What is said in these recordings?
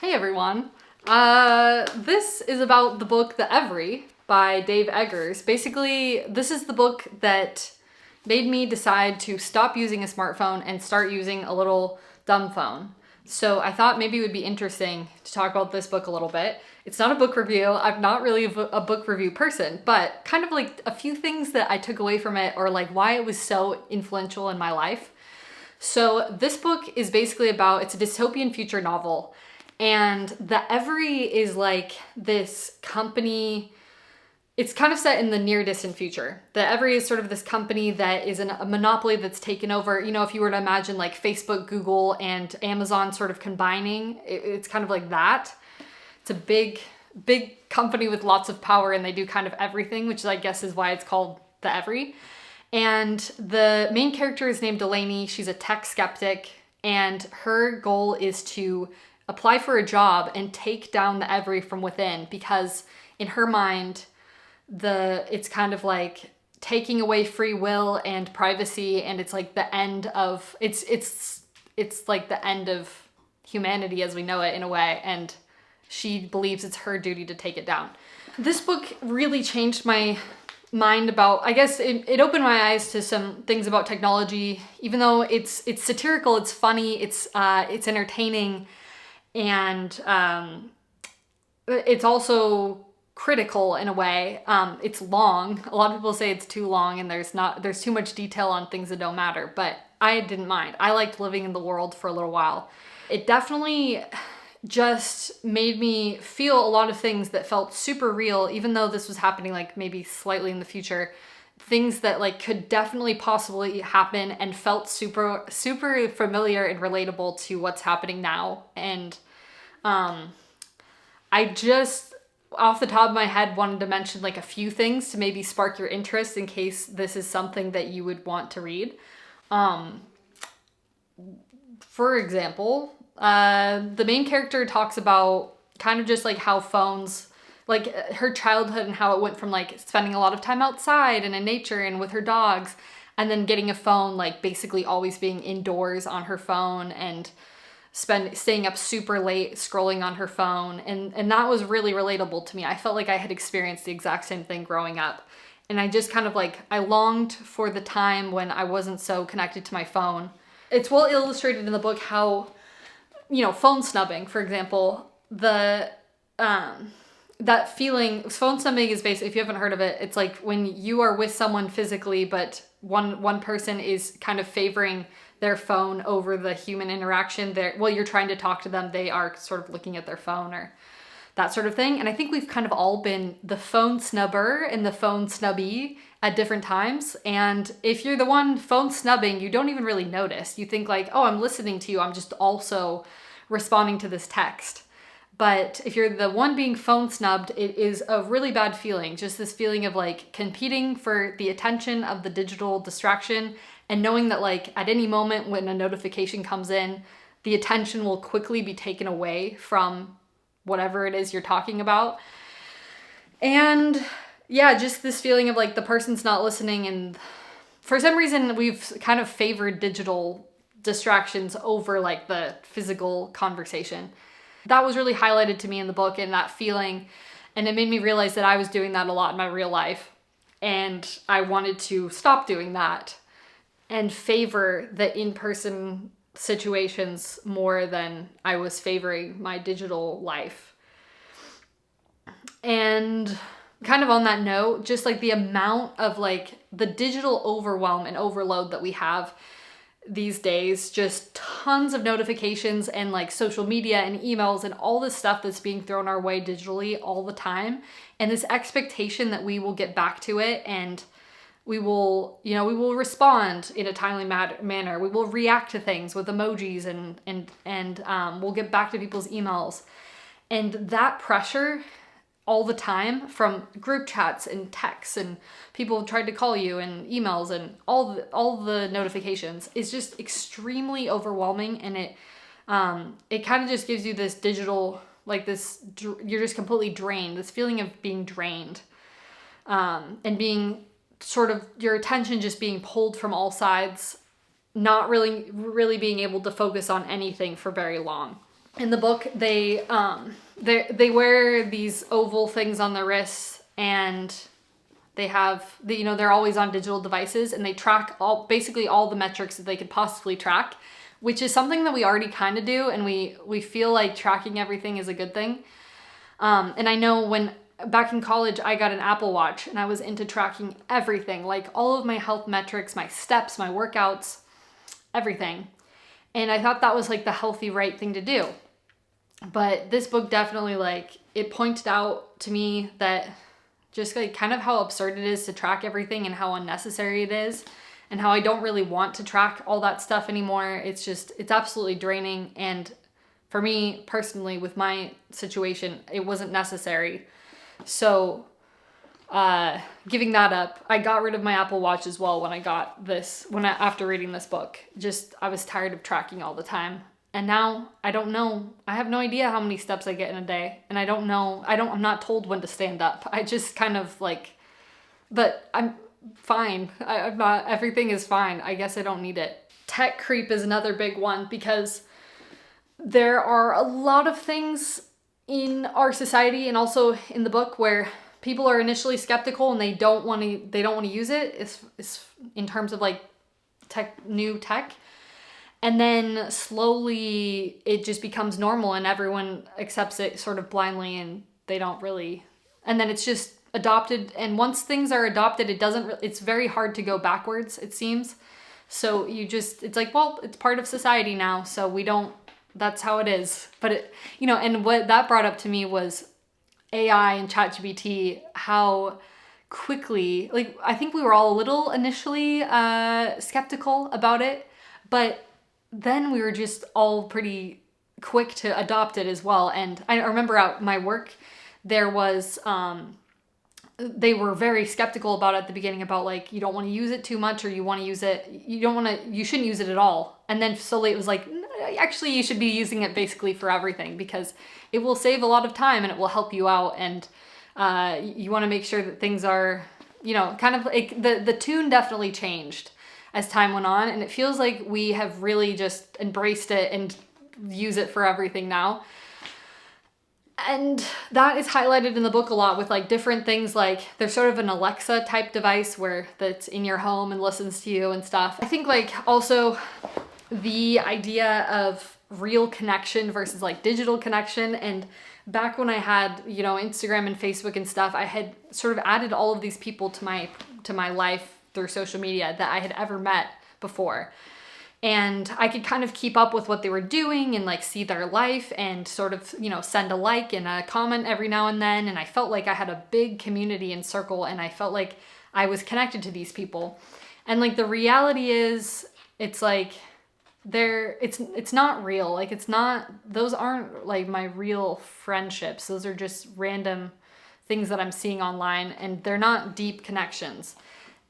Hey everyone. This is about the book The Every by Dave Eggers. Basically, this is the book that made me decide to stop using a smartphone and start using a little dumb phone. So I thought maybe it would be interesting to talk about this book a little bit. It's not a book review. I'm not really a book review person, but kind of like a few things that I took away from it or like why it was so influential in my life. So this book is basically it's a dystopian future novel. And The Every is like this company, it's kind of set in the near distant future. The Every is sort of this company that is a monopoly that's taken over. You know, if you were to imagine like Facebook, Google, and Amazon sort of combining, it's kind of like that. It's a big company with lots of power and they do kind of everything, which I guess is why it's called The Every. And the main character is named Delaney. She's a tech skeptic and her goal is to apply for a job and take down the Every from within, because in her mind, it's kind of like taking away free will and privacy, and it's like the end of it's like the end of humanity as we know it in a way, and she believes it's her duty to take it down. This book really changed my mind about, I guess it opened my eyes to some things about technology. Even though it's satirical, it's funny, it's entertaining. And it's also critical in a way. It's long. A lot of people say it's too long and there's too much detail on things that don't matter, but I didn't mind. I liked living in the world for a little while. It definitely just made me feel a lot of things that felt super real, even though this was happening like maybe slightly in the future. Things that like could definitely possibly happen and felt super familiar and relatable to what's happening now. And I just off the top of my head wanted to mention like a few things to maybe spark your interest in case this is something that you would want to read. For example, the main character talks about kind of just like how phones, like her childhood and how it went from like spending a lot of time outside and in nature and with her dogs, and then getting a phone, like basically always being indoors on her phone and staying up super late scrolling on her phone. And that was really relatable to me. I felt like I had experienced the exact same thing growing up. And I just kind of like, I longed for the time when I wasn't so connected to my phone. It's well illustrated in the book how, you know, phone snubbing, for example, that feeling, phone snubbing is basically, if you haven't heard of it, it's like when you are with someone physically, but one person is kind of favoring their phone over the human interaction. While you're trying to talk to them, they are sort of looking at their phone or that sort of thing. And I think we've kind of all been the phone snubber and the phone snubby at different times. And if you're the one phone snubbing, you don't even really notice. You think like, oh, I'm listening to you. I'm just also responding to this text. But if you're the one being phone snubbed, it is a really bad feeling. Just this feeling of like competing for the attention of the digital distraction and knowing that like at any moment when a notification comes in, the attention will quickly be taken away from whatever it is you're talking about. And yeah, just this feeling of like the person's not listening. And for some reason, we've kind of favored digital distractions over like the physical conversation. That was really highlighted to me in the book, and that feeling, and it made me realize that I was doing that a lot in my real life, and I wanted to stop doing that and favor the in-person situations more than I was favoring my digital life. And kind of on that note, just like the amount of like the digital overwhelm and overload that we have these days, just tons of notifications and like social media and emails and all this stuff that's being thrown our way digitally all the time. And this expectation that we will get back to it and we will respond in a timely manner. We will react to things with emojis and we'll get back to people's emails. And that pressure all the time from group chats and texts and people tried to call you and emails and all the notifications is just extremely overwhelming. And it kind of just gives you this digital, like this, you're just completely drained, this feeling of being drained, and being sort of your attention just being pulled from all sides, not really being able to focus on anything for very long. in the book, they wear these oval things on their wrists, and they have they're always on digital devices, and they track basically all the metrics that they could possibly track, which is something that we already kind of do, and we feel like tracking everything is a good thing. And I know when back in college, I got an Apple Watch, and I was into tracking everything, like all of my health metrics, my steps, my workouts, everything. And I thought that was like the healthy, right thing to do. But this book definitely, like, it pointed out to me that just like kind of how absurd it is to track everything and how unnecessary it is, and how I don't really want to track all that stuff anymore. It's absolutely draining. And for me personally, with my situation, it wasn't necessary. So giving that up, I got rid of my Apple Watch as well after reading this book. I was tired of tracking all the time. And now I don't know. I have no idea how many steps I get in a day. And I don't know. I'm not told when to stand up. I just kind of like, but I'm fine. I'm not, everything is fine. I guess I don't need it. Tech creep is another big one, because there are a lot of things in our society and also in the book where people are initially skeptical and they don't want to use it. It's in terms of like new tech. And then slowly it just becomes normal and everyone accepts it sort of blindly, and they don't really, and then it's just adopted. And once things are adopted, it's very hard to go backwards, it seems. So it's like, well, it's part of society now. So that's how it is. But and what that brought up to me was AI and ChatGPT, how quickly, like, I think we were all a little initially skeptical about it, but then we were just all pretty quick to adopt it as well. And I remember at my work, there was, they were very skeptical about it at the beginning, about like, you don't want to use it too much, or you shouldn't use it at all. And then slowly it was like, actually you should be using it basically for everything, because it will save a lot of time and it will help you out. And you want to make sure that things are, kind of like the tune definitely changed as time went on. And it feels like we have really just embraced it and use it for everything now. And that is highlighted in the book a lot with like different things, like there's sort of an Alexa type device that's in your home and listens to you and stuff. I think like also the idea of real connection versus like digital connection. And back when I had, Instagram and Facebook and stuff, I had sort of added all of these people to my life through social media that I had ever met before. And I could kind of keep up with what they were doing and like see their life and sort of, send a like and a comment every now and then. And I felt like I had a big community and circle, and I felt like I was connected to these people. And like the reality is, it's like it's not real. Like those aren't like my real friendships. Those are just random things that I'm seeing online, and they're not deep connections.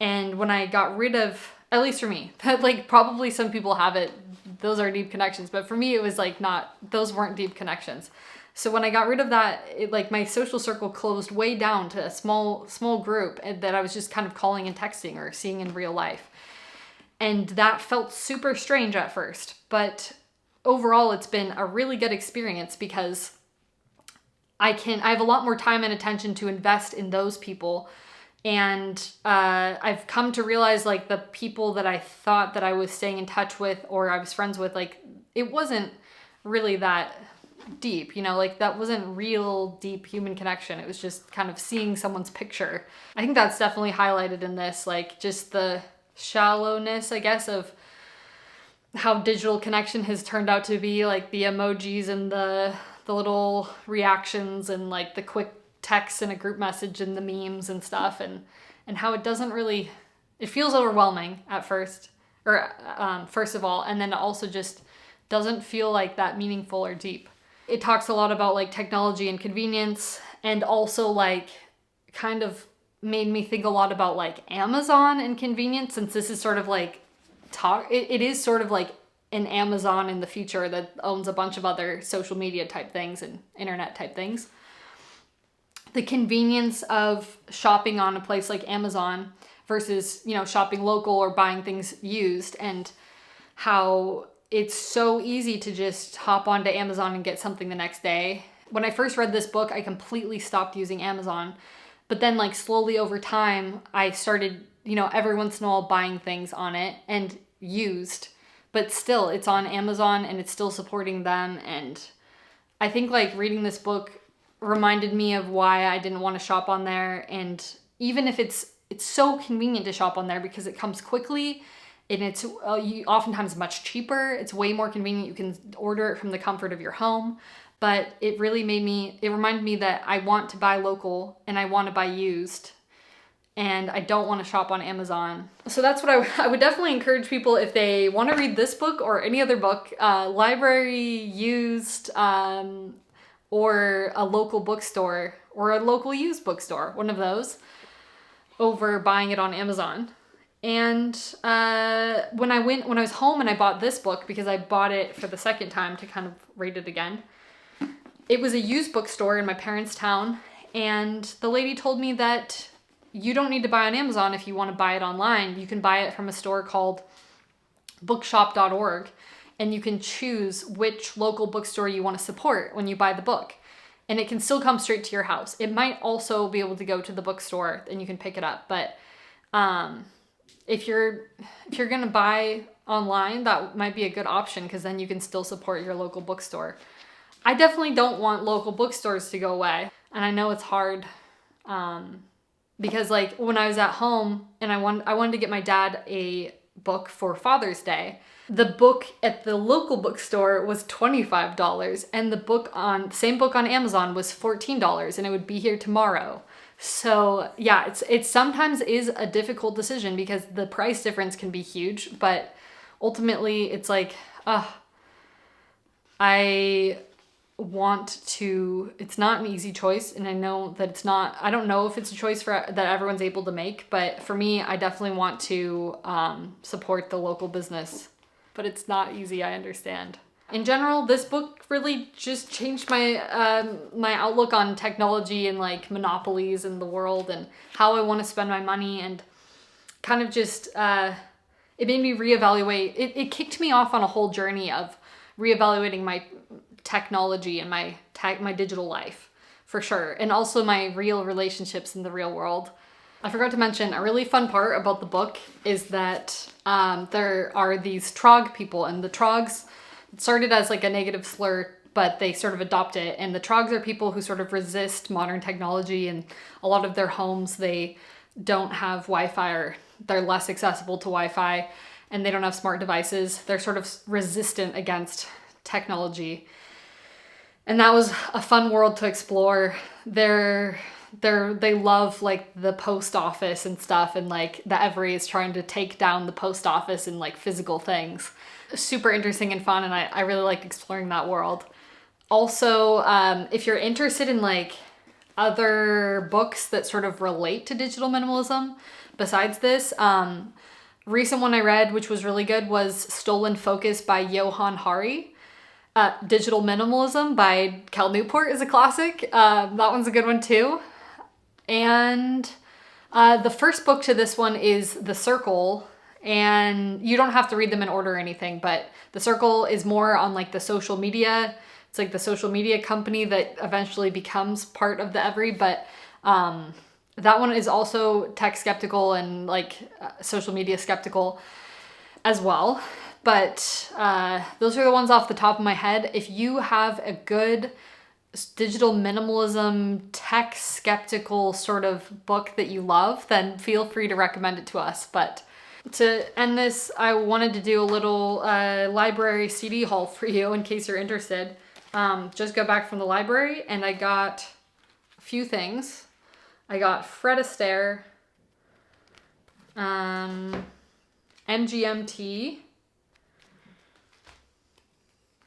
And when I got rid of, at least for me, like probably some people have it, those are deep connections, but for me it was like those weren't deep connections. So when I got rid of that, like my social circle closed way down to a small group that I was just kind of calling and texting or seeing in real life. And that felt super strange at first, but overall it's been a really good experience, because I have a lot more time and attention to invest in those people. And I've come to realize like the people that I thought that I was staying in touch with or I was friends with, like it wasn't really that deep, like that wasn't real deep human connection. It was just kind of seeing someone's picture. I think that's definitely highlighted in this, like just the shallowness, I guess, of how digital connection has turned out to be, like the emojis and the little reactions and like the quick text in a group message and the memes and stuff, and how it doesn't really, it feels overwhelming at first, or first of all, and then it also just doesn't feel like that meaningful or deep. It talks a lot about like technology and convenience, and also like kind of made me think a lot about like Amazon and convenience, since this is sort of like it is sort of like an Amazon in the future that owns a bunch of other social media type things and internet type things. The convenience of shopping on a place like Amazon versus, shopping local or buying things used, and how it's so easy to just hop onto Amazon and get something the next day. When I first read this book, I completely stopped using Amazon. But then like slowly over time, I started, every once in a while buying things on it and used. But still, it's on Amazon and it's still supporting them. And I think like reading this book reminded me of why I didn't want to shop on there. And even if it's so convenient to shop on there because it comes quickly and it's oftentimes much cheaper. It's way more convenient. You can order it from the comfort of your home. But it really reminded me that I want to buy local and I want to buy used. And I don't want to shop on Amazon. So that's what I would definitely encourage people if they want to read this book or any other book, library, used, or a local bookstore or a local used bookstore, one of those, over buying it on Amazon. And when I was home and I bought this book, because I bought it for the second time to kind of read it again, it was a used bookstore in my parents' town, and the lady told me that you don't need to buy on Amazon if you want to buy it online. You can buy it from a store called bookshop.org, and you can choose which local bookstore you want to support when you buy the book. And it can still come straight to your house. It might also be able to go to the bookstore and you can pick it up. But if you're going to buy online, that might be a good option because then you can still support your local bookstore. I definitely don't want local bookstores to go away. And I know it's hard because like when I was at home and I wanted to get my dad a book for Father's Day, the book at the local bookstore was $25 and the same book on Amazon was $14 and it would be here tomorrow. So yeah, it sometimes is a difficult decision because the price difference can be huge, but ultimately it's like, it's not an easy choice, and I know that I don't know if it's a choice that everyone's able to make, but for me, I definitely want to support the local business, but it's not easy, I understand. In general, this book really just changed my my outlook on technology and like monopolies in the world and how I want to spend my money, and kind of just, it made me reevaluate. It kicked me off on a whole journey of reevaluating my technology and my digital life, for sure. And also my real relationships in the real world. I forgot to mention a really fun part about the book is that there are these trog people, and the trogs started as like a negative slur, but they sort of adopt it. And the trogs are people who sort of resist modern technology, and a lot of their homes, they don't have Wi-Fi, or they're less accessible to Wi-Fi, and they don't have smart devices. They're sort of resistant against technology. And that was a fun world to explore. They love like the post office and stuff, and like the Every is trying to take down the post office and like physical things. Super interesting and fun, and I really liked exploring that world. Also, if you're interested in like other books that sort of relate to digital minimalism besides this, recent one I read, which was really good, was Stolen Focus by Johann Hari. Digital Minimalism by Cal Newport is a classic. That one's a good one too. And the first book to this one is The Circle, and you don't have to read them in order or anything, but The Circle is more on like the social media. It's like the social media company that eventually becomes part of the Every, but that one is also tech skeptical and like social media skeptical as well. But those are the ones off the top of my head. If you have a good digital minimalism, tech skeptical sort of book that you love, then feel free to recommend it to us. But to end this, I wanted to do a little library CD haul for you in case you're interested. Just got back from the library and I got a few things. I got Fred Astaire, MGMT,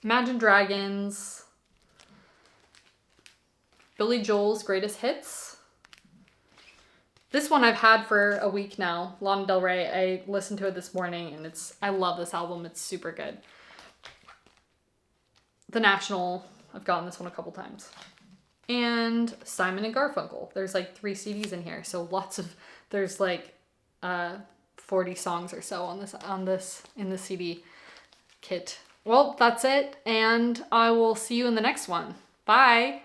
Imagine Dragons, Billy Joel's Greatest Hits. This one I've had for a week now, Lana Del Rey. I listened to it this morning and I love this album. It's super good. The National, I've gotten this one a couple times. And Simon and Garfunkel. There's like 3 CDs in here, so there's like 40 songs or so in the CD kit. Well, that's it, and I will see you in the next one. Bye.